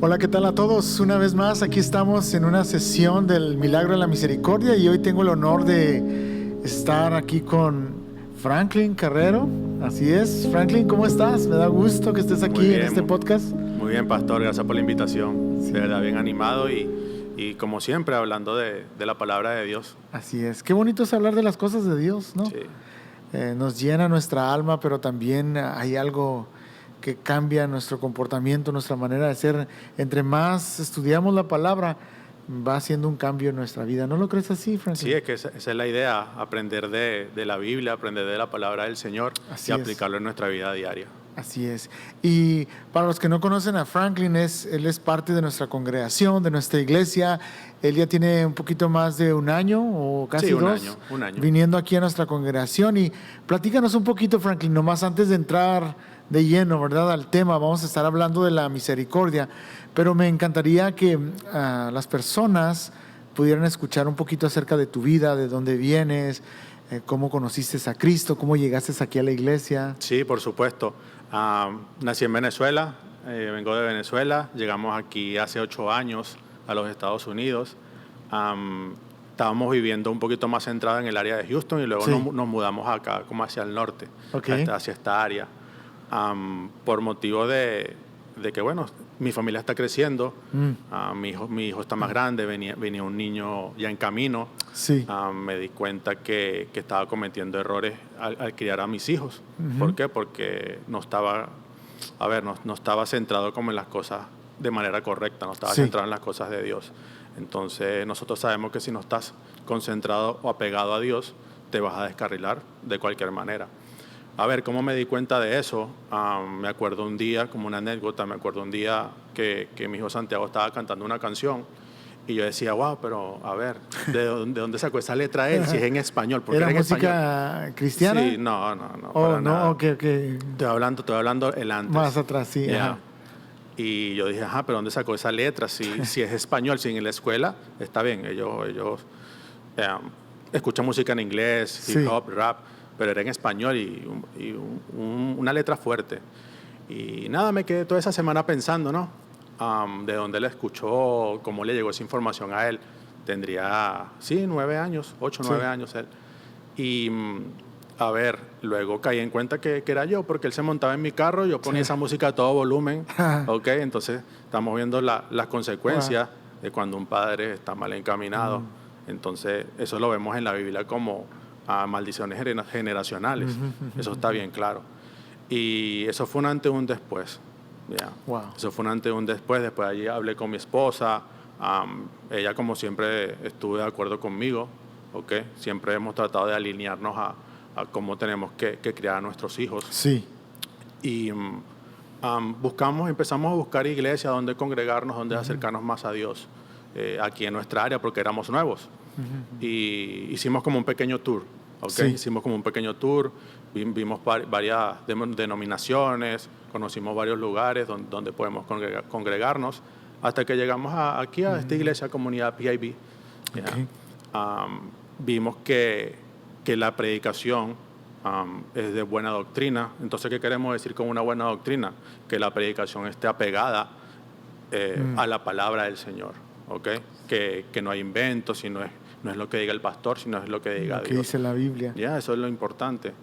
Hola, ¿qué tal a todos? Una vez más, aquí estamos en una sesión del Milagro de la Misericordia y hoy tengo el honor de estar aquí con Franklin Carrero. Así es, Franklin, ¿cómo estás? Me da gusto que estés aquí en este podcast. Muy bien, pastor, gracias por la invitación. Sí. De verdad, bien animado y como siempre, hablando de la palabra de Dios. Así es, qué bonito es hablar de las cosas de Dios, ¿no? Sí. Nos llena nuestra alma, pero también hay algo que cambia nuestro comportamiento, nuestra manera de ser. Entre más estudiamos la palabra, va haciendo un cambio en nuestra vida. ¿No lo crees así, Franklin? Sí, es que esa es la idea, aprender de la Biblia, aprender de la palabra del Señor Así y es. aplicarlo en nuestra vida diaria. Así es. Y para los que no conocen a Franklin, él es parte de nuestra congregación, de nuestra iglesia. Él ya tiene un poquito más de un año o casi Sí, un dos año. viniendo aquí a nuestra congregación. Y platícanos un poquito, Franklin, nomás antes de entrar de lleno, ¿verdad?, al tema. Vamos a estar hablando de la misericordia, pero me encantaría que las personas pudieran escuchar un poquito acerca de tu vida, de dónde vienes, cómo conociste a Cristo, cómo llegaste aquí a la iglesia. Sí, por supuesto. Nací en Venezuela, vengo de Venezuela, llegamos aquí hace 8 años a los Estados Unidos. Estábamos viviendo un poquito más centrado en el área de Houston y luego Sí. nos mudamos acá como hacia el norte, Okay. hacia esta área. Por motivo de que, bueno, mi familia está creciendo, mi hijo está más grande, venía un niño ya en camino. Sí. Me di cuenta que estaba cometiendo errores al criar a mis hijos. Uh-huh. ¿Por qué? Porque no estaba centrado como en las cosas de manera correcta, no estaba Sí. centrado en las cosas de Dios. Entonces nosotros sabemos que si no estás concentrado o apegado a Dios, te vas a descarrilar de cualquier manera. A ver, ¿cómo me di cuenta de eso? Me acuerdo un día, como una anécdota, que mi hijo Santiago estaba cantando una canción y yo decía, wow, pero a ver, ¿de dónde sacó esa letra él? Si es en español. ¿Por qué ¿Era en música español? cristiana? Sí, no. Oh, para no, nada. ok. Estoy hablando el antes. Más atrás, sí. Yeah. Ajá. Y yo dije, pero ¿dónde sacó esa letra? Si es español, si en la escuela, está bien. Ellos escuchan música en inglés, Sí. hip hop, rap, pero era en español y una letra fuerte. Y nada, me quedé toda esa semana pensando, ¿no? De dónde le escuchó, cómo le llegó esa información a él. Tendría, 9 años, 8, 9 años él. Y, a ver, luego caí en cuenta que era yo, porque él se montaba en mi carro, yo ponía esa música a todo volumen, ¿ok? Entonces, estamos viendo las consecuencias de cuando un padre está mal encaminado. Entonces, eso lo vemos en la Biblia como maldiciones generacionales. Eso está bien claro. Y eso fue un antes y un después. Yeah. Wow. Eso fue un antes y un después. Después allí hablé con mi esposa. Ella, como siempre, estuvo de acuerdo conmigo. ¿Okay? Siempre hemos tratado de alinearnos a cómo tenemos que criar a nuestros hijos. Sí. Y empezamos a buscar iglesias donde congregarnos, donde acercarnos más a Dios, aquí en nuestra área, porque éramos nuevos. Y hicimos como un pequeño tour. ¿Okay? Sí. Hicimos como un pequeño tour, vimos varias denominaciones, conocimos varios lugares donde podemos congregarnos, hasta que llegamos aquí a esta iglesia, comunidad PIB. Okay. Vimos que la predicación es de buena doctrina. Entonces, ¿qué queremos decir con una buena doctrina? Que la predicación esté apegada a la palabra del Señor. ¿Okay? Que no hay inventos, no es lo que diga el pastor, sino es lo que diga Dios. Que dice la Biblia. Ya, eso es lo importante.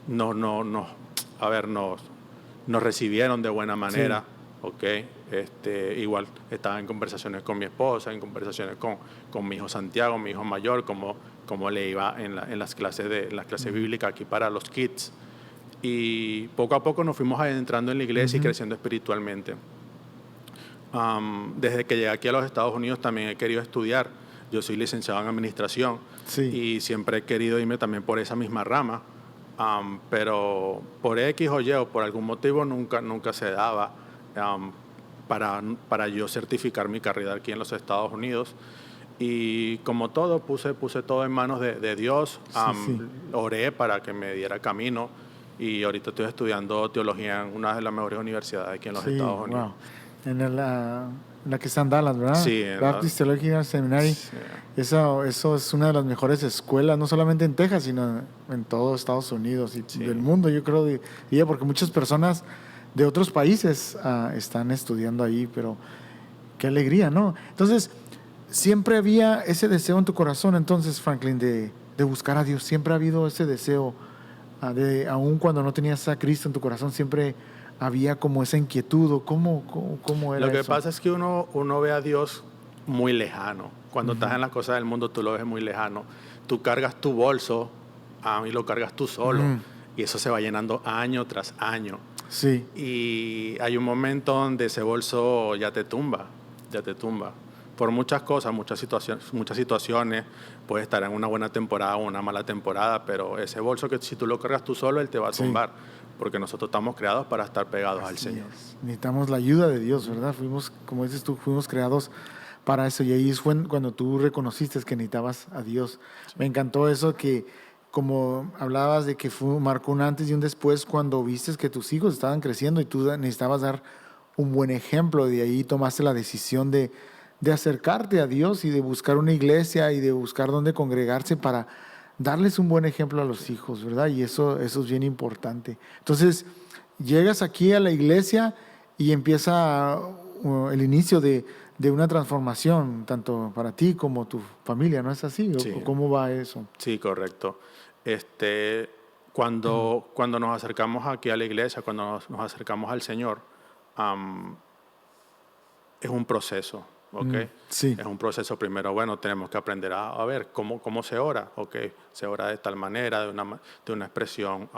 Nos recibieron de buena manera. Sí. Okay. Igual estaba en conversaciones con mi esposa, en conversaciones con mi hijo Santiago, mi hijo mayor, como le iba en las clases bíblicas aquí para los kids. Y poco a poco nos fuimos adentrando en la iglesia y creciendo espiritualmente. Desde que llegué aquí a los Estados Unidos también he querido estudiar. Yo soy licenciado en administración. Sí. Y siempre he querido irme también por esa misma rama. Pero por X o Y o por algún motivo nunca se daba para yo certificar mi carrera aquí en los Estados Unidos. Y como todo, puse todo en manos de Dios. Oré para que me diera camino. Y ahorita estoy estudiando teología en una de las mejores universidades aquí en los Estados Unidos. Wow. En la que está en Dallas, ¿verdad? Sí. Baptist Theological Seminary. Sí. Eso es una de las mejores escuelas, no solamente en Texas, sino en todo Estados Unidos y del mundo, yo creo. Porque muchas personas de otros países están estudiando ahí, pero qué alegría, ¿no? Entonces, siempre había ese deseo en tu corazón, entonces, Franklin, de buscar a Dios. Siempre ha habido ese deseo, aun cuando no tenías a Cristo en tu corazón, siempre había como esa inquietud. ¿O cómo era Lo que eso? pasa es que uno ve a Dios muy lejano. Cuando estás en las cosas del mundo, tú lo ves muy lejano. Tú cargas tu bolso y lo cargas tú solo. Y eso se va llenando año tras año. Sí. Y hay un momento donde ese bolso ya te tumba. Por muchas cosas, muchas situaciones. Puedes estar en una buena temporada o una mala temporada, pero ese bolso que si tú lo cargas tú solo, él te va a tumbar. Porque nosotros estamos creados para estar pegados al Señor. Necesitamos la ayuda de Dios, ¿verdad? Como dices tú, fuimos creados para eso. Y ahí fue cuando tú reconociste que necesitabas a Dios. Sí. Me encantó eso que, como hablabas de que marcó un antes y un después cuando viste que tus hijos estaban creciendo y tú necesitabas dar un buen ejemplo. De ahí tomaste la decisión de acercarte a Dios y de buscar una iglesia y de buscar dónde congregarse para darles un buen ejemplo a los hijos, ¿verdad? Y eso es bien importante. Entonces, llegas aquí a la iglesia y empieza el inicio de una transformación, tanto para ti como tu familia, ¿no es así? Sí. ¿Cómo va eso? Sí, correcto. Cuando nos acercamos aquí a la iglesia, cuando nos acercamos al Señor, es un proceso. ¿Okay? Sí. Es un proceso. Primero, bueno, tenemos que aprender a ver cómo se ora. ¿Okay? Se ora de tal manera, de una expresión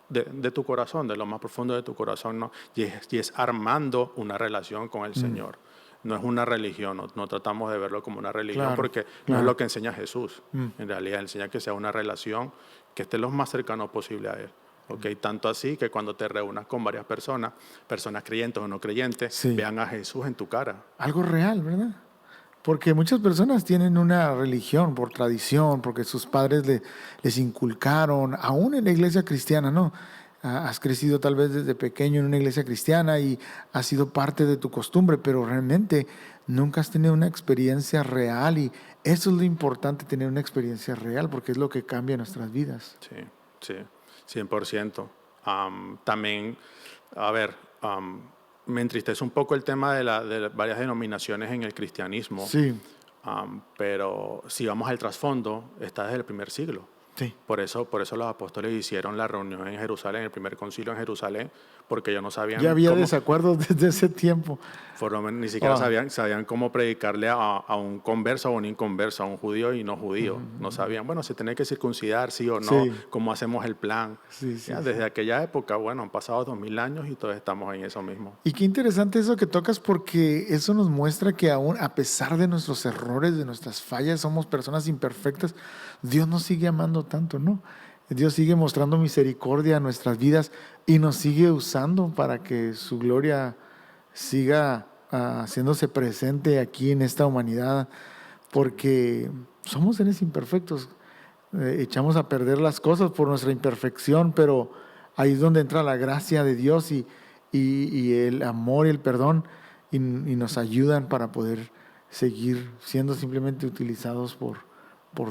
de tu corazón, de lo más profundo de tu corazón, ¿no? Y es armando una relación con el Señor. No es una religión, no tratamos de verlo como una religión, porque no es lo que enseña Jesús. En realidad enseña que sea una relación que esté lo más cercano posible a Él. ¿Okay? Tanto así que cuando te reúnas con varias personas creyentes o no creyentes, vean a Jesús en tu cara. Algo real, ¿verdad? Porque muchas personas tienen una religión por tradición, porque sus padres les inculcaron, aún en la iglesia cristiana, ¿no? Has crecido tal vez desde pequeño en una iglesia cristiana y ha sido parte de tu costumbre, pero realmente nunca has tenido una experiencia real, y eso es lo importante, tener una experiencia real, porque es lo que cambia nuestras vidas. Sí, 100%. También, a ver, me entristece un poco el tema de varias denominaciones en el cristianismo. Sí. Pero si vamos al trasfondo, está desde el primer siglo. Sí. Por eso los apóstoles hicieron la reunión en Jerusalén, el primer concilio en Jerusalén, porque ellos no sabían. Ya había desacuerdos desde ese tiempo. Por lo menos ni siquiera sabían cómo predicarle a un converso o un inconverso, a un judío y no judío. No sabían, bueno, se tiene que circuncidar, sí o no, cómo hacemos el plan. Desde aquella época, bueno, han pasado 2000 años y todos estamos en eso mismo. Y qué interesante eso que tocas, porque eso nos muestra que aún a pesar de nuestros errores, de nuestras fallas, somos personas imperfectas. Dios nos sigue amando tanto, ¿no? Dios sigue mostrando misericordia en nuestras vidas y nos sigue usando para que su gloria siga haciéndose presente aquí en esta humanidad, porque somos seres imperfectos. Echamos a perder las cosas por nuestra imperfección, pero ahí es donde entra la gracia de Dios y el amor y el perdón y nos ayudan para poder seguir siendo simplemente utilizados por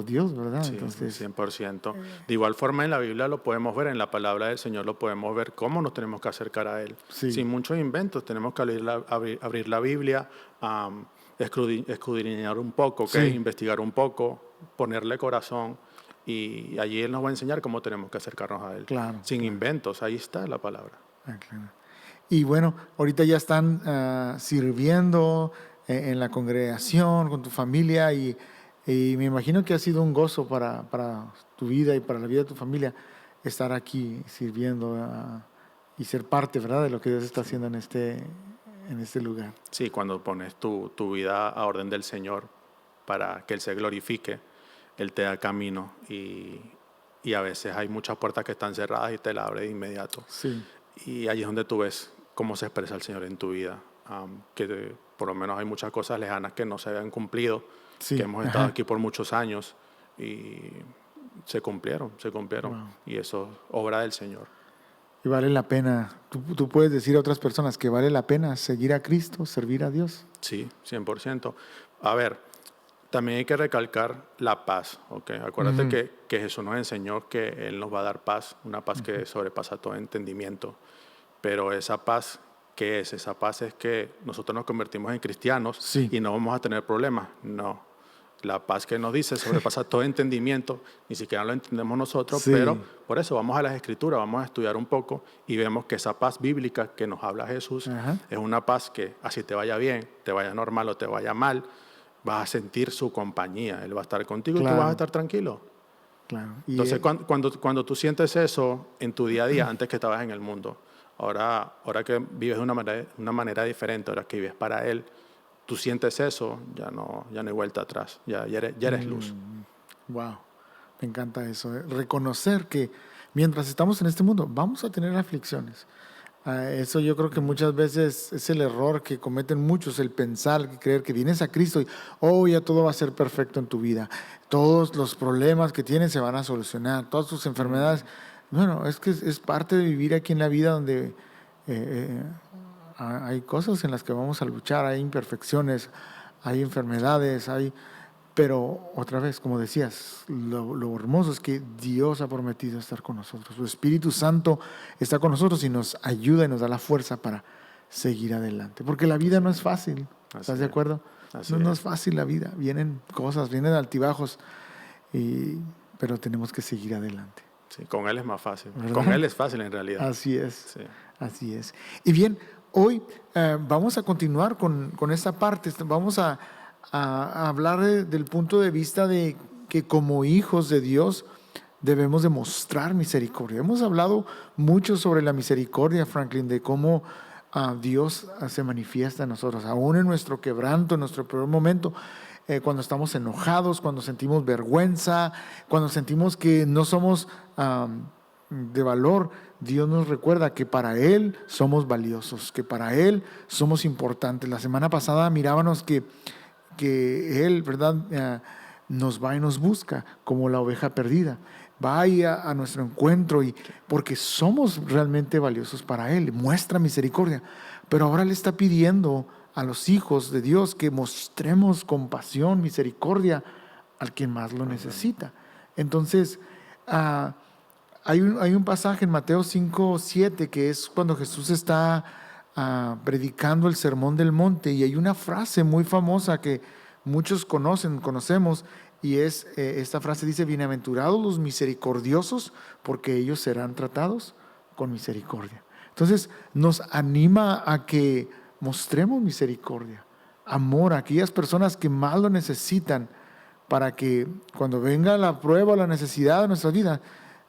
Dios, ¿verdad? Sí, entonces, 100%. De igual forma en la Biblia lo podemos ver, en la palabra del Señor lo podemos ver, cómo nos tenemos que acercar a Él. Sin muchos inventos, tenemos que abrir la Biblia, escudriñar un poco, investigar un poco, ponerle corazón, y allí Él nos va a enseñar cómo tenemos que acercarnos a Él. Sin inventos, ahí está la palabra. Claro. Y bueno, ahorita ya están sirviendo en la congregación, con tu familia, y me imagino que ha sido un gozo para tu vida y para la vida de tu familia estar aquí sirviendo y ser parte, ¿verdad?, de lo que Dios está haciendo en este lugar. Sí, cuando pones tu vida a orden del Señor para que Él se glorifique, Él te da camino, y a veces hay muchas puertas que están cerradas y te la abre de inmediato. Sí. Y allí es donde tú ves cómo se expresa el Señor en tu vida, que por lo menos hay muchas cosas lejanas que no se habían cumplido, que hemos estado aquí por muchos años y se cumplieron. Wow. Y eso es obra del Señor. Y vale la pena, tú puedes decir a otras personas que vale la pena seguir a Cristo, servir a Dios. Sí, 100%. A ver, también hay que recalcar la paz, ¿okay? Acuérdate que Jesús nos enseñó que Él nos va a dar paz, una paz que sobrepasa todo entendimiento. Pero esa paz, ¿qué es? Esa paz es que nosotros nos convertimos en cristianos Sí. y no vamos a tener problemas. No. La paz que nos dice sobrepasa todo entendimiento, ni siquiera lo entendemos nosotros, Sí. pero por eso vamos a las Escrituras, vamos a estudiar un poco y vemos que esa paz bíblica que nos habla Jesús Ajá. es una paz que así te vaya bien, te vaya normal o te vaya mal, vas a sentir su compañía, Él va a estar contigo y Claro. tú vas a estar tranquilo. Claro. Y, Entonces, cuando tú sientes eso en tu día a día, antes que estabas en el mundo, ahora que vives de una manera diferente, ahora que vives para Él, tú sientes eso, ya no hay vuelta atrás, ya eres luz. wow, me encanta eso. Reconocer que mientras estamos en este mundo vamos a tener aflicciones. Eso yo creo que muchas veces es el error que cometen muchos, el pensar, que creer que vienes a Cristo y ya todo va a ser perfecto en tu vida. Todos los problemas que tienes se van a solucionar, todas tus enfermedades. Bueno, es que es parte de vivir aquí en la vida donde hay cosas en las que vamos a luchar, hay imperfecciones, hay enfermedades, pero otra vez, como decías, lo hermoso es que Dios ha prometido estar con nosotros. Su Espíritu Santo está con nosotros y nos ayuda y nos da la fuerza para seguir adelante. Porque la vida no es fácil, ¿estás de acuerdo? No es fácil la vida, vienen cosas, vienen altibajos, pero tenemos que seguir adelante. Sí, con Él es más fácil. ¿Verdad? Con Él es fácil en realidad. Así es, Sí. así es. Y bien, hoy vamos a continuar con esta parte. Vamos a hablar del punto de vista de que como hijos de Dios debemos demostrar misericordia. Hemos hablado mucho sobre la misericordia, Franklin, de cómo Dios se manifiesta en nosotros, aún en nuestro quebranto, en nuestro peor momento, cuando estamos enojados, cuando sentimos vergüenza, cuando sentimos que no somos de valor. Dios nos recuerda que para Él somos valiosos, que para Él somos importantes. La semana pasada mirábamos que Él, ¿verdad? Nos va y nos busca como la oveja perdida. Va ahí a nuestro encuentro porque somos realmente valiosos para Él. Muestra misericordia. Pero ahora le está pidiendo a los hijos de Dios que mostremos compasión, misericordia al quien más lo necesita. Entonces, hay un pasaje en Mateo 5:7 que es cuando Jesús está predicando el Sermón del Monte, y hay una frase muy famosa que muchos conocemos, y esta frase dice: bienaventurados los misericordiosos, porque ellos serán tratados con misericordia. Entonces nos anima a que mostremos misericordia, amor a aquellas personas que más lo necesitan, para que cuando venga la prueba o la necesidad de nuestra vida,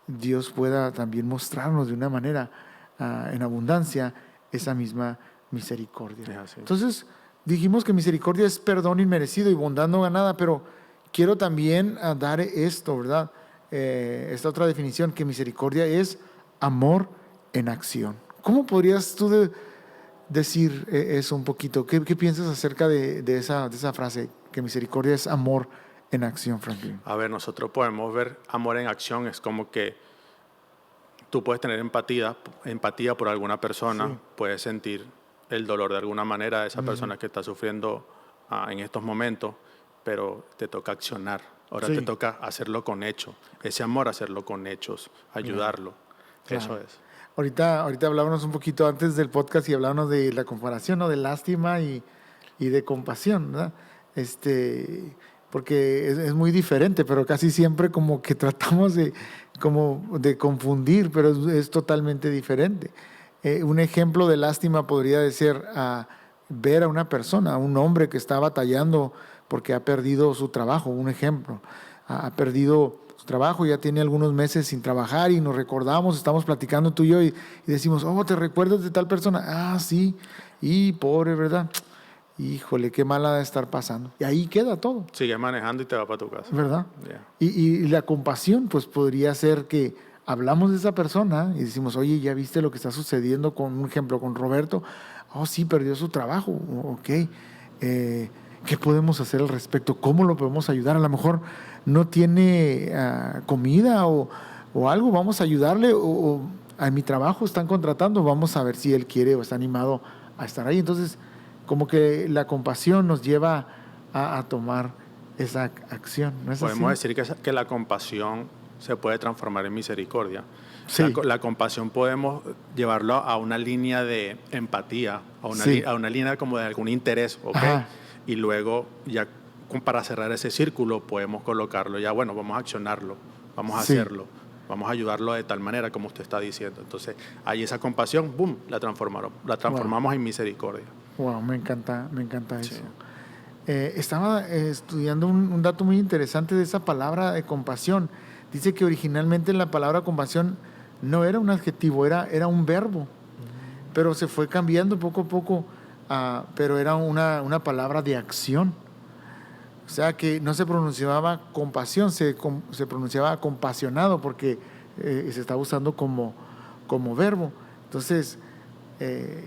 Dios pueda también mostrarnos de una manera en abundancia esa misma misericordia. Entonces dijimos que misericordia es perdón inmerecido y bondad no ganada, pero quiero también dar esto, ¿verdad? Esta otra definición, que misericordia es amor en acción. ¿Cómo podrías tú decir eso un poquito? ¿Qué piensas acerca de esa frase, que misericordia es amor en acción, Franklin? A ver, nosotros podemos ver amor en acción, es como que tú puedes tener empatía por alguna persona, sí. Puedes sentir el dolor de alguna manera de esa persona que está sufriendo en estos momentos, pero te toca accionar. Ahora te toca hacerlo con hechos. Ese amor, hacerlo con hechos, ayudarlo. Claro. Eso es. Ahorita hablábamos un poquito antes del podcast y hablábamos de la comparación, ¿no? De lástima y de compasión, ¿verdad? Porque es muy diferente, pero casi siempre como que tratamos de confundir, pero es totalmente diferente. Un ejemplo de lástima podría ser ver a una persona, a un hombre que está batallando porque ha perdido su trabajo, un ejemplo. Ha perdido su trabajo, ya tiene algunos meses sin trabajar, y nos recordamos, estamos platicando tú y yo, y decimos: ¿te recuerdas de tal persona? Sí, y pobre, ¿verdad? Híjole, qué mala de estar pasando. Y ahí queda todo. Sigues manejando y te vas para tu casa. ¿Verdad? Yeah. Y la compasión, pues podría ser que hablamos de esa persona y decimos: oye, ¿ya viste lo que está sucediendo con, un ejemplo, con Roberto? Sí, perdió su trabajo. Ok. ¿Qué podemos hacer al respecto? ¿Cómo lo podemos ayudar? A lo mejor no tiene comida o algo. Vamos a ayudarle. O en mi trabajo están contratando. Vamos a ver si él quiere o está animado a estar ahí. Entonces, como que la compasión nos lleva a tomar esa acción, ¿no es Podemos así? decir que la compasión se puede transformar en misericordia. Sí. La compasión podemos llevarlo a una línea de empatía, a una línea como de algún interés, ¿ok? Ajá. Y luego ya para cerrar ese círculo podemos colocarlo ya, bueno, vamos a accionarlo, vamos a hacerlo, vamos a ayudarlo de tal manera como usted está diciendo. Entonces, ahí esa compasión, boom, la transformamos en misericordia. Wow, me encanta Sí. eso. Estaba estudiando un dato muy interesante de esa palabra de compasión. Dice que originalmente la palabra compasión no era un adjetivo, era un verbo, pero se fue cambiando poco a poco, pero era una palabra de acción. O sea que no se pronunciaba compasión, se pronunciaba compasionado porque se está usando como verbo. Entonces,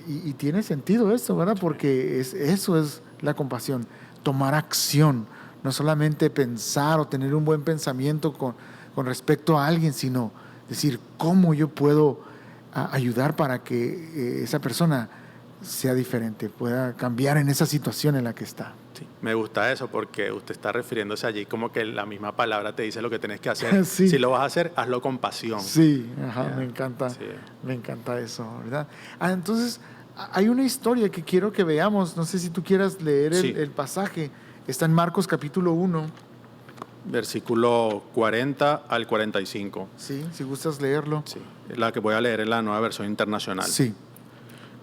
y tiene sentido eso, ¿verdad? Porque eso es la compasión, tomar acción, no solamente pensar o tener un buen pensamiento con respecto a alguien, sino decir cómo yo puedo ayudar para que esa persona sea diferente, pueda cambiar en esa situación en la que está. Sí, me gusta eso porque usted está refiriéndose allí como que la misma palabra te dice lo que tienes que hacer. Sí. Si lo vas a hacer, hazlo con pasión. Sí, Yeah. me encanta eso, ¿verdad? Entonces, hay una historia que quiero que veamos, no sé si tú quieras leer el pasaje, está en Marcos capítulo 1. Versículo 40 al 45. Sí, si gustas leerlo. Sí, la que voy a leer es la Nueva Versión Internacional. Sí.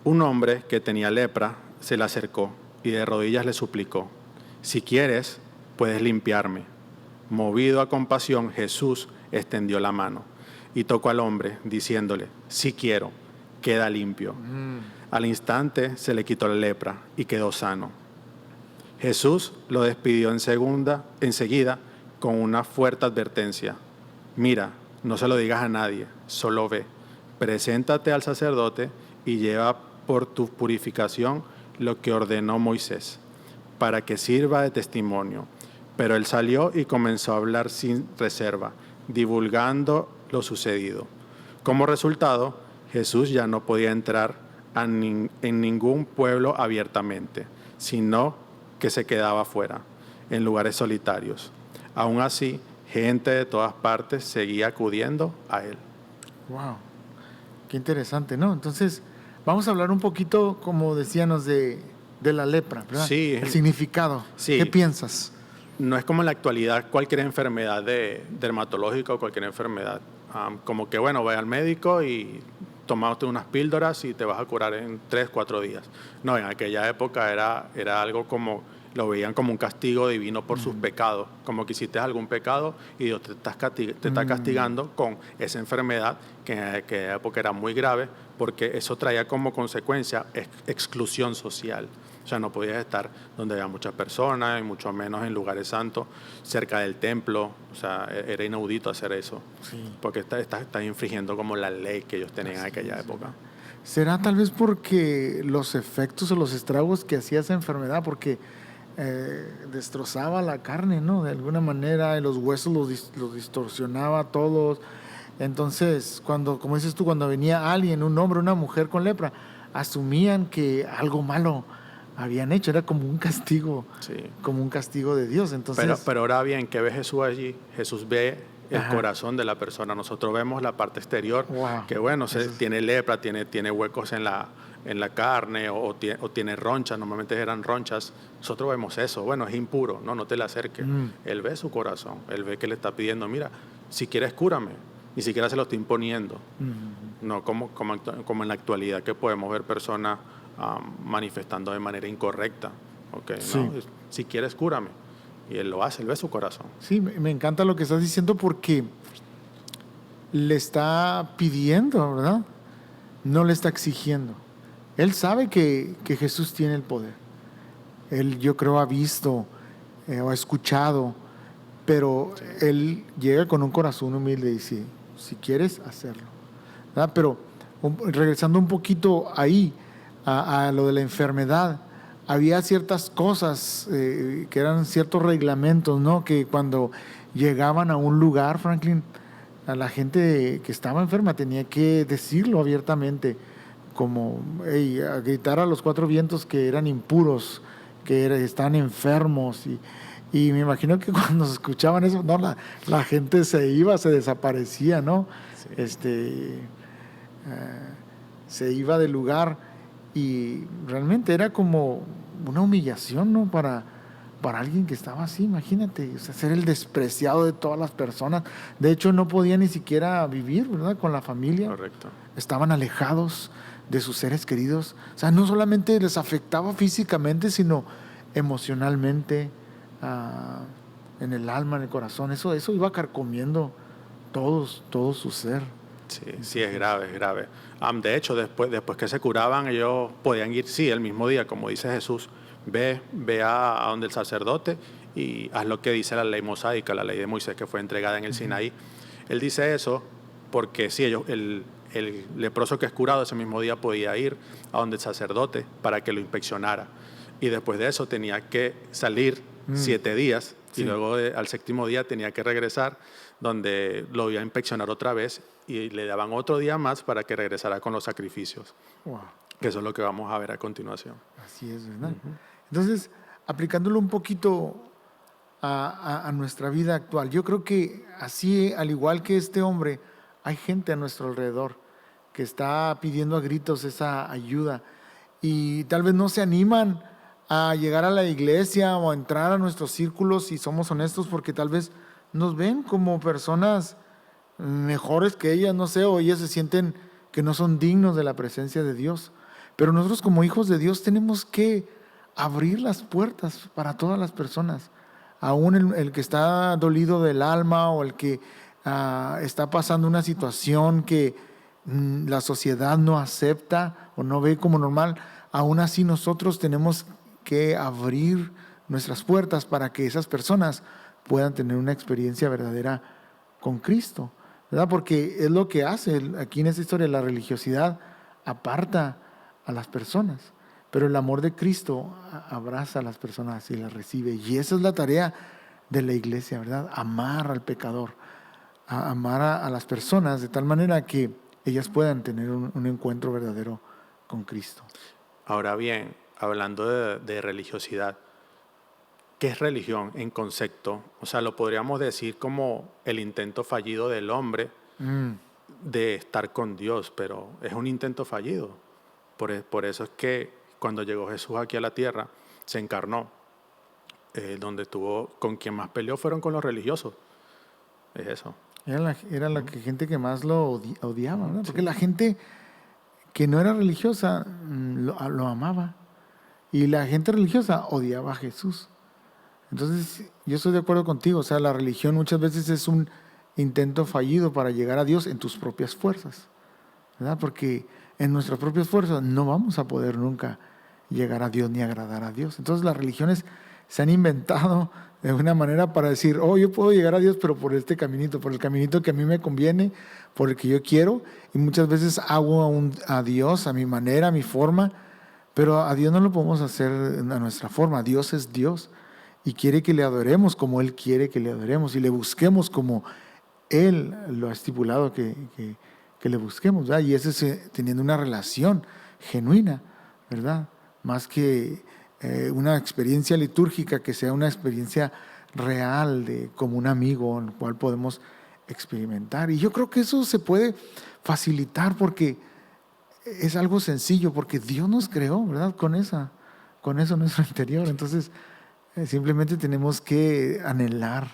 Un hombre que tenía lepra se le acercó y de rodillas le suplicó: si quieres, puedes limpiarme. Movido a compasión, Jesús extendió la mano y tocó al hombre, diciéndole: sí quiero, queda limpio. Al instante se le quitó la lepra y quedó sano. Jesús lo despidió enseguida con una fuerte advertencia: mira, no se lo digas a nadie, solo ve, preséntate al sacerdote y lleva por tu purificación lo que ordenó Moisés, para que sirva de testimonio. Pero él salió y comenzó a hablar sin reserva, divulgando lo sucedido. Como resultado, Jesús ya no podía entrar en ningún pueblo abiertamente, sino que se quedaba fuera, en lugares solitarios. Aún así, gente de todas partes seguía acudiendo a él. Wow, qué interesante, ¿no? Entonces, vamos a hablar un poquito, como decíamos, de la lepra, ¿verdad? Sí. El significado. Sí. ¿Qué piensas? No es como en la actualidad cualquier enfermedad dermatológica o cualquier enfermedad. Como que, bueno, ve al médico y tomate unas píldoras y te vas a curar en 3-4 días. No, en aquella época era algo como, lo veían como un castigo divino por sus pecados, como que hiciste algún pecado y Dios te está castigando con esa enfermedad que en aquella época era muy grave, porque eso traía como consecuencia exclusión social. O sea, no podías estar donde había muchas personas, y mucho menos en lugares santos, cerca del templo. O sea, era inaudito hacer eso, porque estás infringiendo como la ley que ellos tenían en aquella época. ¿Será tal vez porque los efectos o los estragos que hacía esa enfermedad? Porque destrozaba la carne, ¿no? De alguna manera, los huesos los distorsionaba todos. Entonces, como dices tú, cuando venía alguien, un hombre, una mujer con lepra, asumían que algo malo habían hecho, era como un castigo, como un castigo de Dios. Entonces, pero ahora bien, ¿qué ve Jesús allí? Jesús ve el corazón de la persona. Nosotros vemos la parte exterior, que bueno, tiene lepra, tiene huecos en la carne o tiene ronchas, normalmente eran ronchas. Nosotros vemos eso, bueno, es impuro, no te le acerques. Él ve su corazón, él ve que le está pidiendo: mira, si quieres cúrame, ni siquiera se lo está imponiendo. No como en la actualidad, que podemos ver personas manifestando de manera incorrecta. Okay, ¿no? Si quieres cúrame, y él lo hace, él ve su corazón. Sí, me encanta lo que estás diciendo, porque le está pidiendo, ¿verdad? No le está exigiendo. Él sabe que Jesús tiene el poder. Él, yo creo, ha visto o ha escuchado, pero él llega con un corazón humilde y dice: si quieres, hacerlo, ¿verdad? Pero regresando un poquito ahí a lo de la enfermedad, había ciertas cosas que eran ciertos reglamentos, ¿no? Que cuando llegaban a un lugar, Franklin, a la gente que estaba enferma tenía que decirlo abiertamente, como a gritar a los 4 vientos que eran impuros, que están enfermos, Y me imagino que cuando escuchaban eso, no, la gente se iba, se desaparecía, ¿no? Sí. Se iba del lugar y realmente era como una humillación, ¿no? Para alguien que estaba así, imagínate, o sea, ser el despreciado de todas las personas. De hecho, no podía ni siquiera vivir, ¿verdad? Con la familia. Correcto. Estaban alejados de sus seres queridos. O sea, no solamente les afectaba físicamente, sino emocionalmente, ah, en el alma, en el corazón. Eso iba carcomiendo todo su ser. Sí, sí, es grave, es grave. De hecho, después que se curaban, ellos podían ir, sí, el mismo día, como dice Jesús, ve a donde el sacerdote y haz lo que dice la ley mosaica, la ley de Moisés que fue entregada en el Sinaí. Él dice eso porque sí, el leproso que es curado ese mismo día podía ir a donde el sacerdote para que lo inspeccionara. Y después de eso tenía que salir 7 días y Sí. luego al 7.º día tenía que regresar, donde lo iba a inspeccionar otra vez y le daban otro día más para que regresara con los sacrificios, Wow. que eso es lo que vamos a ver a continuación. Así es, ¿verdad? Entonces, aplicándolo un poquito a nuestra vida actual, yo creo que así, al igual que este hombre, hay gente a nuestro alrededor que está pidiendo a gritos esa ayuda y tal vez no se animan a llegar a la iglesia o a entrar a nuestros círculos, si somos honestos, porque tal vez nos ven como personas mejores que ellas, no sé, o ellas se sienten que no son dignos de la presencia de Dios. Pero nosotros como hijos de Dios tenemos que abrir las puertas para todas las personas, aún el que está dolido del alma o el que está pasando una situación que la sociedad no acepta o no ve como normal. Aún así nosotros tenemos que abrir nuestras puertas para que esas personas puedan tener una experiencia verdadera con Cristo, ¿verdad? Porque es lo que hace aquí en esta historia. La religiosidad aparta a las personas, pero el amor de Cristo abraza a las personas y las recibe. Y esa es la tarea de la iglesia, ¿verdad? Amar al pecador, amar a las personas de tal manera que ellas puedan tener un encuentro verdadero con Cristo. Ahora bien, hablando de religiosidad, ¿qué es religión en concepto? O sea, lo podríamos decir como el intento fallido del hombre de estar con Dios, pero es un intento fallido. Por eso es que cuando llegó Jesús aquí a la tierra, se encarnó. Donde tuvo, con quien más peleó fueron con los religiosos. Es eso. Era la gente que más lo odiaba, ¿verdad? Porque la gente que no era religiosa lo amaba. Y la gente religiosa odiaba a Jesús. Entonces, yo estoy de acuerdo contigo. O sea, la religión muchas veces es un intento fallido para llegar a Dios en tus propias fuerzas, ¿verdad? Porque en nuestras propias fuerzas no vamos a poder nunca llegar a Dios ni agradar a Dios. Entonces, las religiones se han inventado de una manera para decir, oh, yo puedo llegar a Dios, pero por este caminito, por el caminito que a mí me conviene, por el que yo quiero. Y muchas veces hago a Dios a mi manera, a mi forma, pero a Dios no lo podemos hacer a nuestra forma. Dios es Dios y quiere que le adoremos como Él quiere que le adoremos y le busquemos como Él lo ha estipulado que le busquemos, ¿verdad? Y eso es teniendo una relación genuina, ¿verdad? Más que una experiencia litúrgica, que sea una experiencia real, como un amigo en el cual podemos experimentar. Y yo creo que eso se puede facilitar porque es algo sencillo, porque Dios nos creó, ¿verdad? Con eso en nuestro interior. Entonces, simplemente tenemos que anhelar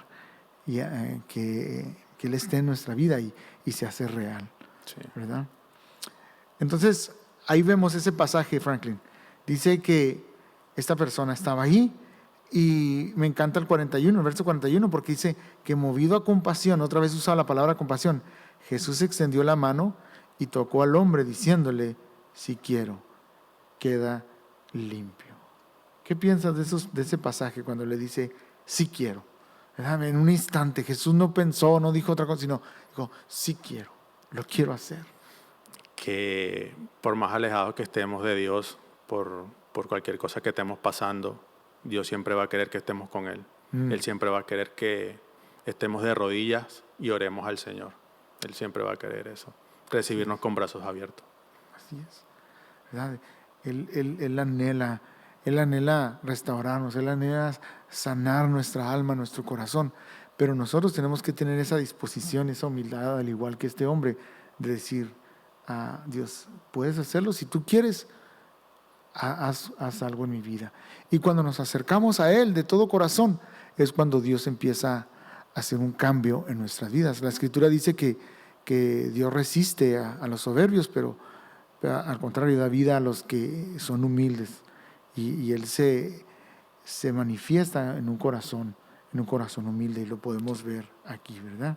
que Él esté en nuestra vida y se hace real, Sí. ¿verdad? Entonces, ahí vemos ese pasaje, Franklin. Dice que esta persona estaba ahí y me encanta el 41, el verso 41, porque dice que movido a compasión, otra vez usa la palabra compasión, Jesús extendió la mano y tocó al hombre diciéndole, si quiero, queda limpio. ¿Qué piensas de ese pasaje cuando le dice, si quiero? ¿Verdad? En un instante Jesús no pensó, no dijo otra cosa, sino dijo, sí quiero, lo quiero hacer. Que por más alejados que estemos de Dios, por cualquier cosa que estemos pasando, Dios siempre va a querer que estemos con Él. Él siempre va a querer que estemos de rodillas y oremos al Señor. Él siempre va a querer eso, recibirnos con brazos abiertos. Así es, ¿verdad? Él anhela Él anhela restaurarnos, Él anhela sanar nuestra alma, nuestro corazón. Pero nosotros tenemos que tener esa disposición, esa humildad, al igual que este hombre, de decir a Dios, puedes hacerlo, si tú quieres, haz algo en mi vida. Y cuando nos acercamos a Él de todo corazón, es cuando Dios empieza a hacer un cambio en nuestras vidas. La Escritura dice que Dios resiste a los soberbios, pero al contrario, da vida a los que son humildes. Y Él se manifiesta en un corazón humilde, y lo podemos ver aquí, ¿verdad?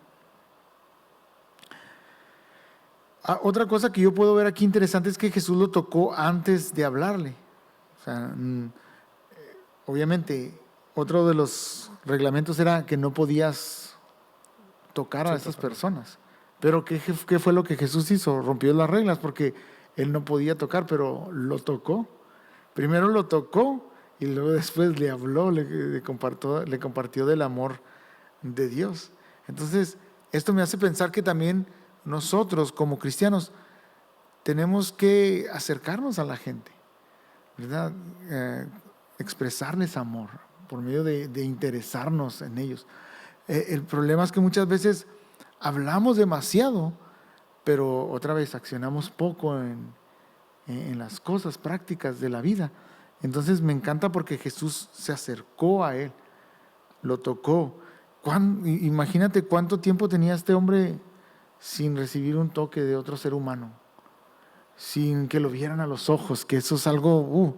Otra cosa que yo puedo ver aquí interesante es que Jesús lo tocó antes de hablarle. O sea, obviamente, otro de los reglamentos era que no podías tocar a esas personas. Pero ¿qué fue lo que Jesús hizo? Rompió las reglas porque Él no podía tocar, pero lo tocó. Primero lo tocó y luego después le habló, le compartió del amor de Dios. Entonces, esto me hace pensar que también nosotros como cristianos tenemos que acercarnos a la gente, ¿verdad? Expresarles amor por medio de interesarnos en ellos. El problema es que muchas veces hablamos demasiado, pero otra vez accionamos poco en las cosas prácticas de la vida. Entonces me encanta porque Jesús se acercó a él, lo tocó. Imagínate cuánto tiempo tenía este hombre sin recibir un toque de otro ser humano, sin que lo vieran a los ojos, que eso es algo,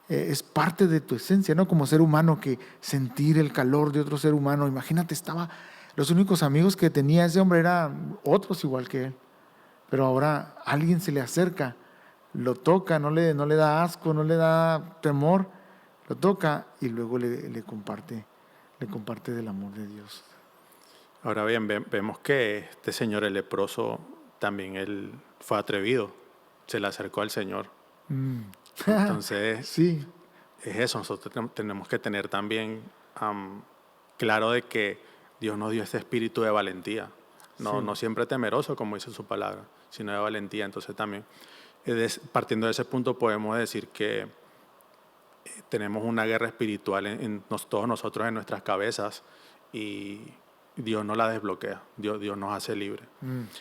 es parte de tu esencia, ¿no? Como ser humano, que sentir el calor de otro ser humano. Imagínate, los únicos amigos que tenía ese hombre eran otros igual que él, pero ahora alguien se le acerca, lo toca, no le da asco, no le da temor, lo toca y luego le comparte del amor de Dios. Ahora bien, vemos que este señor, el leproso, también él fue atrevido, se le acercó al Señor. Entonces, sí, es eso, nosotros tenemos que tener también claro de que Dios nos dio este espíritu de valentía, no siempre temeroso, como dice su palabra, sino de valentía. Entonces también, partiendo de ese punto, podemos decir que tenemos una guerra espiritual todos nosotros en nuestras cabezas, y Dios nos la desbloquea, Dios nos hace libre.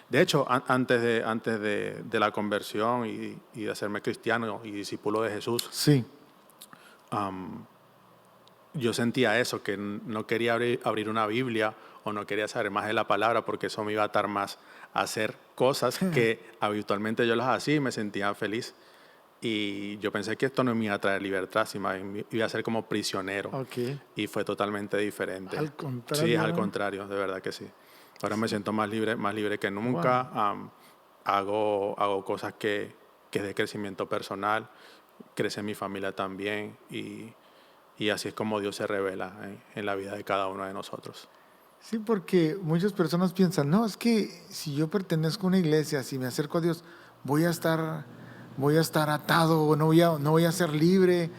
De hecho, antes de la conversión y de hacerme cristiano y discípulo de Jesús, sí. Yo sentía eso, que no quería abrir una Biblia o no quería saber más de la palabra, porque eso me iba a atar más a hacer cosas que habitualmente yo las hacía y me sentía feliz. Y yo pensé que esto no me iba a traer libertad, sino iba a ser como prisionero. Okay. Y fue totalmente diferente. Al contrario. Sí, al contrario, de verdad que sí. Ahora me siento más libre que nunca. Wow. Hago cosas que es de crecimiento personal. Crece mi familia también. Y así es como Dios se revela en la vida de cada uno de nosotros. Sí, porque muchas personas piensan, no, es que si yo pertenezco a una iglesia, si me acerco a Dios, voy a estar atado, no voy a ser libre.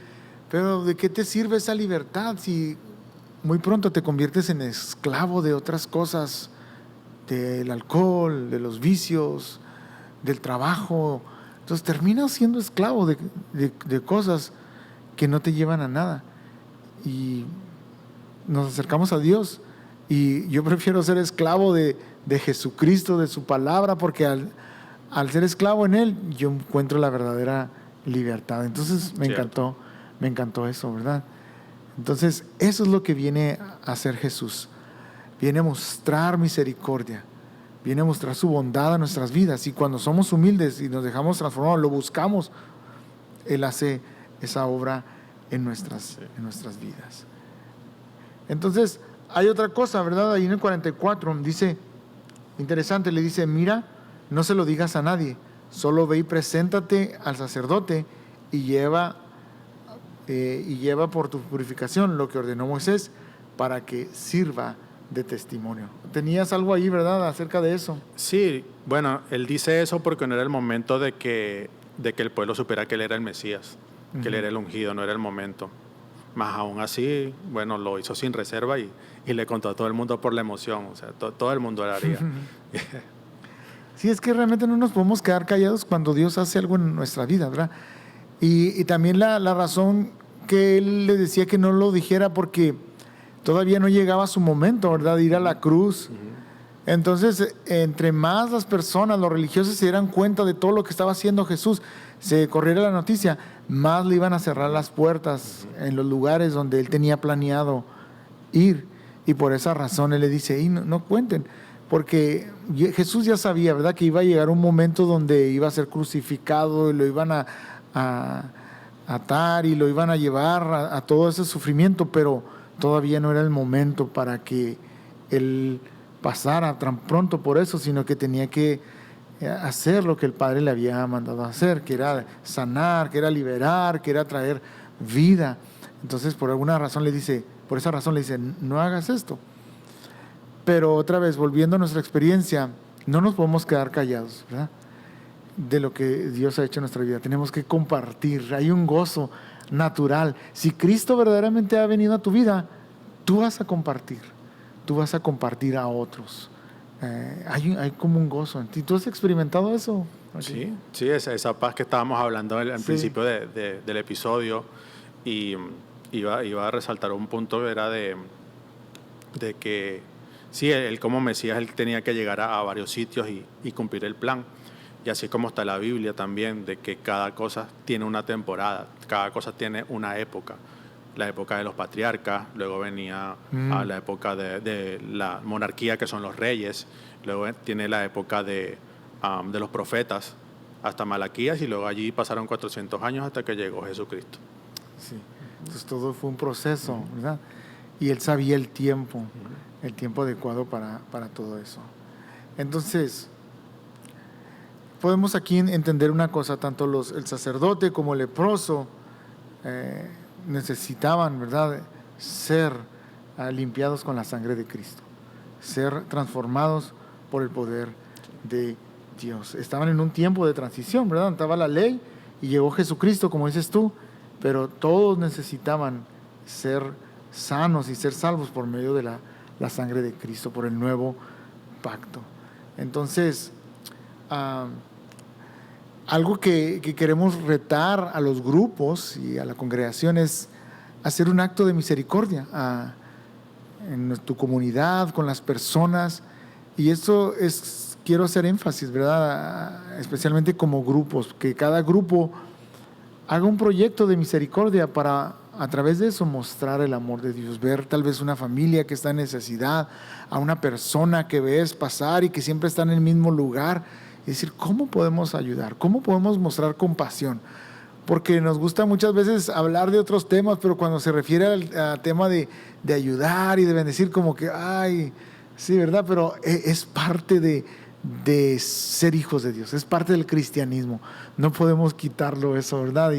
Pero ¿de qué te sirve esa libertad si muy pronto te conviertes en esclavo de otras cosas, del alcohol, de los vicios, del trabajo? Entonces terminas siendo esclavo de cosas que no te llevan a nada. Y nos acercamos a Dios, y yo prefiero ser esclavo de Jesucristo, de su palabra, porque al ser esclavo en Él, yo encuentro la verdadera libertad. Entonces me encantó eso, ¿verdad? Entonces eso es lo que viene a hacer Jesús. Viene a mostrar misericordia, viene a mostrar su bondad a nuestras vidas, y cuando somos humildes y nos dejamos transformar, lo buscamos, Él hace esa obra en nuestras vidas. Entonces hay otra cosa, ¿verdad? Ahí en el 44 dice, interesante, le dice, mira, no se lo digas a nadie, solo ve y preséntate al sacerdote y lleva por tu purificación lo que ordenó Moisés, para que sirva de testimonio. ¿Tenías algo ahí, verdad, acerca de eso? Sí, bueno, él dice eso porque no era el momento de que el pueblo supiera que él era el Mesías, que él era el ungido, no era el momento. Más aún así, bueno, lo hizo sin reserva y le contó a todo el mundo por la emoción, o sea, todo el mundo lo haría. Sí, es que realmente no nos podemos quedar callados cuando Dios hace algo en nuestra vida, ¿verdad? Y también la razón que él le decía que no lo dijera porque todavía no llegaba su momento, ¿verdad? De ir a la cruz. Entonces, entre más las personas, los religiosos se dieran cuenta de todo lo que estaba haciendo Jesús, se corriera la noticia, más le iban a cerrar las puertas en los lugares donde él tenía planeado ir. Y por esa razón él le dice, no cuenten, porque Jesús ya sabía, ¿verdad?, que iba a llegar un momento donde iba a ser crucificado y lo iban a atar y lo iban a llevar a todo ese sufrimiento, pero todavía no era el momento para que él pasara tan pronto por eso, sino que tenía que hacer lo que el Padre le había mandado a hacer, que era sanar, que era liberar, que era traer vida. Entonces, por esa razón le dice, no hagas esto. Pero otra vez, volviendo a nuestra experiencia, no nos podemos quedar callados, ¿verdad?, de lo que Dios ha hecho en nuestra vida. Tenemos que compartir. Hay un gozo natural. Si Cristo verdaderamente ha venido a tu vida, tú vas a compartir. Tú vas a compartir a otros. Hay como un gozo en ti. ¿Tú has experimentado eso? Sí, esa paz que estábamos hablando al principio del episodio, y iba a resaltar un punto, era de que sí, él como Mesías, él tenía que llegar a varios sitios y cumplir el plan. Y así como está la Biblia también, de que cada cosa tiene una temporada, cada cosa tiene una época. La época de los patriarcas, luego venía a la época de la monarquía, que son los reyes, luego tiene la época de los profetas, hasta Malaquías, y luego allí pasaron 400 años hasta que llegó Jesucristo. Sí, entonces todo fue un proceso, ¿verdad? Y él sabía el tiempo adecuado para todo eso. Entonces, podemos aquí entender una cosa, tanto el sacerdote como el leproso necesitaban, ¿verdad?, ser limpiados con la sangre de Cristo, ser transformados por el poder de Dios. Estaban en un tiempo de transición, ¿verdad? Estaba la ley y llegó Jesucristo, como dices tú, pero todos necesitaban ser sanos y ser salvos por medio de la sangre de Cristo, por el nuevo pacto. Entonces, algo que queremos retar a los grupos y a la congregación es hacer un acto de misericordia en tu comunidad, con las personas. Y esto quiero hacer énfasis, ¿verdad?, especialmente como grupos, que cada grupo haga un proyecto de misericordia para, a través de eso, mostrar el amor de Dios. Ver tal vez una familia que está en necesidad, a una persona que ves pasar y que siempre está en el mismo lugar, y decir, ¿cómo podemos ayudar? ¿Cómo podemos mostrar compasión? Porque nos gusta muchas veces hablar de otros temas, pero cuando se refiere al tema de ayudar y de bendecir, como que, ay, sí, ¿verdad? Pero es parte de ser hijos de Dios, es parte del cristianismo. No podemos quitarlo eso, ¿verdad?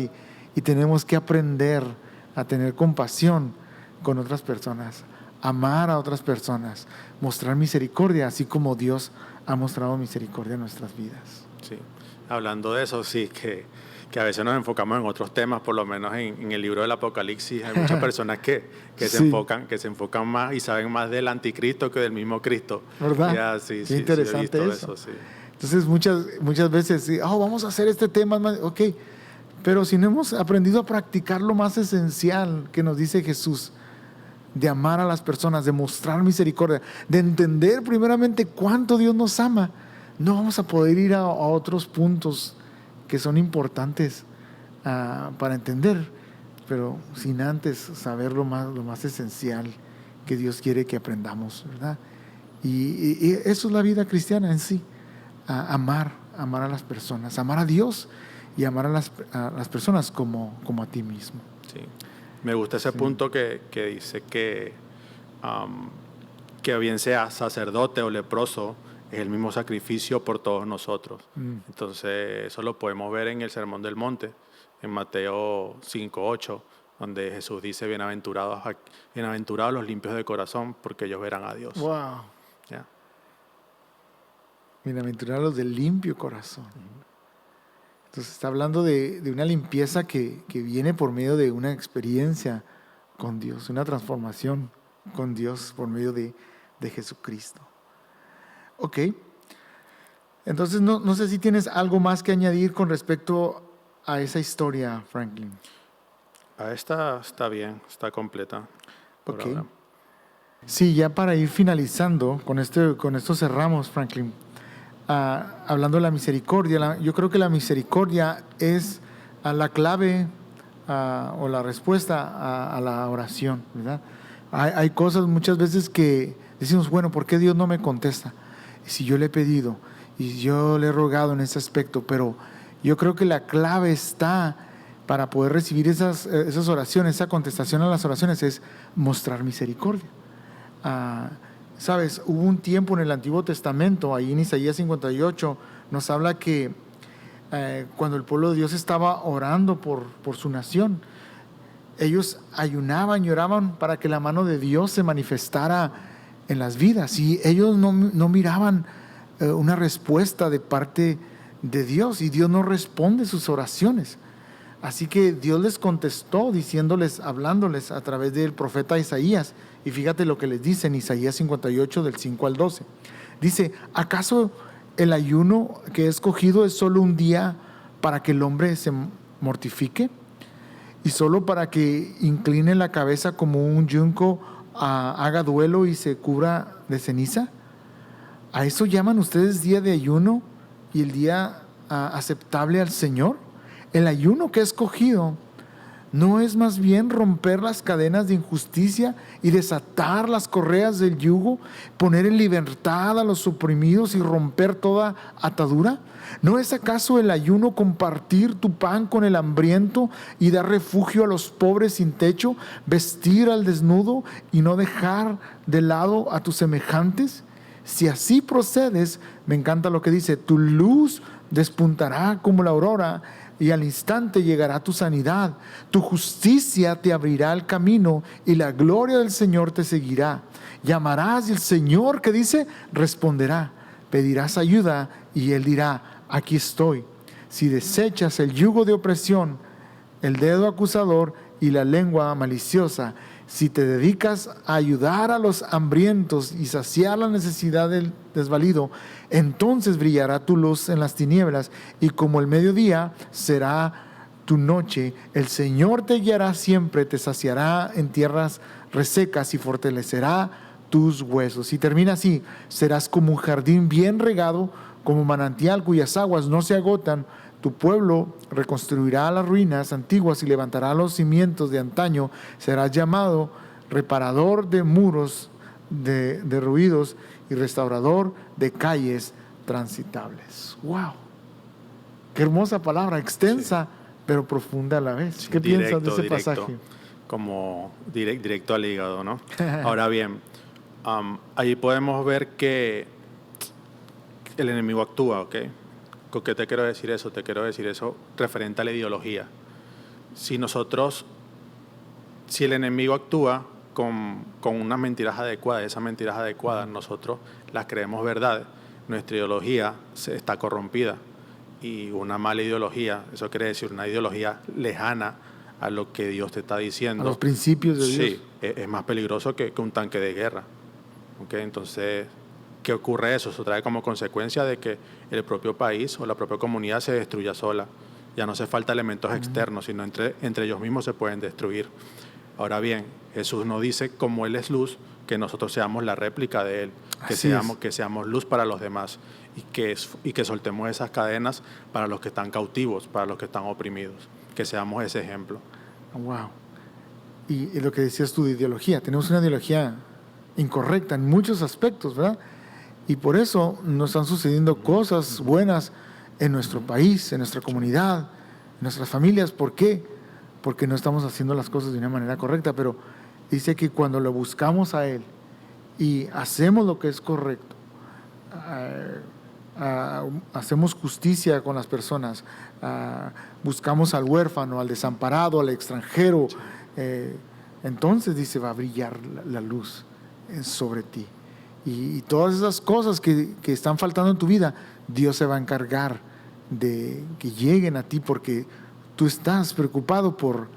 Y tenemos que aprender a tener compasión con otras personas, amar a otras personas, mostrar misericordia, así como Dios ha mostrado misericordia en nuestras vidas. Sí, hablando de eso, sí, que a veces nos enfocamos en otros temas, por lo menos en el libro del Apocalipsis hay muchas personas que se enfocan más y saben más del anticristo que del mismo Cristo. ¿Verdad? Ya, sí, qué interesante he visto eso. sí. Entonces muchas veces, sí, vamos a hacer este tema, ok, pero si no hemos aprendido a practicar lo más esencial que nos dice Jesús, de amar a las personas, de mostrar misericordia, de entender primeramente cuánto Dios nos ama, no vamos a poder ir a otros puntos que son importantes para entender, pero sin antes saber lo más esencial que Dios quiere que aprendamos, ¿verdad? Y eso es la vida cristiana en sí, amar a las personas, amar a Dios y amar a las personas como a ti mismo. Sí. Me gusta ese punto que dice que bien sea sacerdote o leproso, es el mismo sacrificio por todos nosotros. Entonces, eso lo podemos ver en el Sermón del Monte, en Mateo 5:8, donde Jesús dice, bienaventurados los limpios de corazón, porque ellos verán a Dios. Wow. ¿Ya? Bienaventurados los de limpio corazón. Entonces está hablando de una limpieza que viene por medio de una experiencia con Dios, una transformación con Dios por medio de Jesucristo. Ok. Entonces no sé si tienes algo más que añadir con respecto a esa historia, Franklin. Esta está bien, está completa. por Ok. ahora. Sí, ya para ir finalizando, con esto cerramos, Franklin. Hablando de la misericordia, yo creo que la misericordia es la clave o la respuesta a la oración, ¿verdad? Hay cosas muchas veces que decimos, bueno, ¿por qué Dios no me contesta? Si yo le he pedido y yo le he rogado en ese aspecto, pero yo creo que la clave está para poder recibir esas oraciones, esa contestación a las oraciones, es mostrar misericordia. Sabes, hubo un tiempo en el Antiguo Testamento, ahí en Isaías 58, nos habla que cuando el pueblo de Dios estaba orando por su nación, ellos ayunaban y oraban para que la mano de Dios se manifestara en las vidas, y ellos no miraban una respuesta de parte de Dios, y Dios no responde sus oraciones. Así que Dios les contestó diciéndoles, hablándoles a través del profeta Isaías. Y fíjate lo que les dice en Isaías 58 del 5 al 12. Dice, ¿acaso el ayuno que he escogido es solo un día para que el hombre se mortifique? ¿Y solo para que incline la cabeza como un yunco, haga duelo y se cubra de ceniza? ¿A eso llaman ustedes día de ayuno y el día aceptable al Señor? El ayuno que he escogido ¿no es más bien romper las cadenas de injusticia y desatar las correas del yugo, poner en libertad a los oprimidos y romper toda atadura? ¿No es acaso el ayuno compartir tu pan con el hambriento y dar refugio a los pobres sin techo, vestir al desnudo y no dejar de lado a tus semejantes? Si así procedes, me encanta lo que dice, tu luz despuntará como la aurora, y al instante llegará tu sanidad. Tu justicia te abrirá el camino y la gloria del Señor te seguirá. Llamarás y el Señor, ¿qué dice? Responderá. Pedirás ayuda y Él dirá, aquí estoy. Si desechas el yugo de opresión, el dedo acusador y la lengua maliciosa, si te dedicas a ayudar a los hambrientos y saciar la necesidad del desvalido, entonces brillará tu luz en las tinieblas y como el mediodía será tu noche. El Señor te guiará siempre, te saciará en tierras resecas y fortalecerá tus huesos. Y termina así, serás como un jardín bien regado, como manantial cuyas aguas no se agotan. Tu pueblo reconstruirá las ruinas antiguas y levantará los cimientos de antaño. Serás llamado reparador de muros derruidos y restaurador de calles transitables. ¡Wow! Qué hermosa palabra, extensa, sí, pero profunda a la vez. Sí, ¿Qué piensas de ese pasaje? Como directo al hígado, ¿no? Ahora bien, ahí podemos ver que el enemigo actúa, ¿ok? ¿Con qué te quiero decir eso? Te quiero decir eso referente a la ideología. Si el enemigo actúa con unas mentiras adecuadas, esas mentiras adecuadas nosotros las creemos verdad, nuestra ideología está corrompida. Y una mala ideología, eso quiere decir una ideología lejana a lo que Dios te está diciendo. A los principios de Dios. Sí, es más peligroso que un tanque de guerra. ¿Okay? Entonces, ¿qué ocurre eso? Eso trae como consecuencia de que el propio país o la propia comunidad se destruya sola. Ya no hace falta elementos externos, sino entre ellos mismos se pueden destruir. Ahora bien, Jesús nos dice, como Él es luz, que nosotros seamos la réplica de Él, que seamos luz para los demás y que soltemos esas cadenas para los que están cautivos, para los que están oprimidos, que seamos ese ejemplo. Wow. Y lo que decías tú de ideología, tenemos una ideología incorrecta en muchos aspectos, ¿verdad? Y por eso nos están sucediendo cosas buenas en nuestro país, en nuestra comunidad, en nuestras familias. ¿Por qué? Porque no estamos haciendo las cosas de una manera correcta, pero dice que cuando lo buscamos a Él y hacemos lo que es correcto, hacemos justicia con las personas, buscamos al huérfano, al desamparado, al extranjero, entonces dice, va a brillar la luz sobre ti. Y todas esas cosas que están faltando en tu vida, Dios se va a encargar de que lleguen a ti porque tú estás preocupado por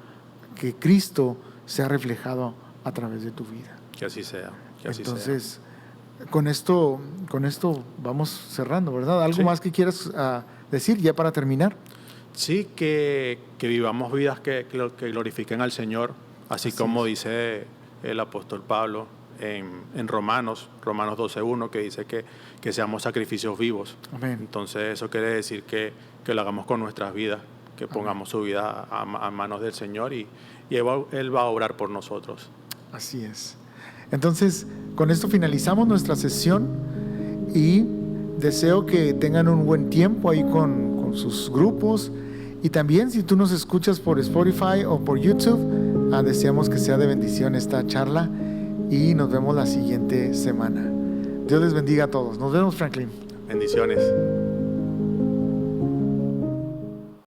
que Cristo sea reflejado a través de tu vida. Que así sea. Entonces, con esto vamos cerrando, ¿verdad? ¿Algo más que quieras decir ya para terminar? Sí, que vivamos vidas que glorifiquen al Señor, así como dice el apóstol Pablo en Romanos 12:1, que dice que seamos sacrificios vivos. Amén. Entonces eso quiere decir que lo hagamos con nuestras vidas, que pongamos su vida a manos del Señor y Él va a obrar por nosotros. Así es. Entonces, con esto finalizamos nuestra sesión y deseo que tengan un buen tiempo ahí con sus grupos. Y también, si tú nos escuchas por Spotify o por YouTube, deseamos que sea de bendición esta charla y nos vemos la siguiente semana. Dios les bendiga a todos. Nos vemos, Franklin. Bendiciones.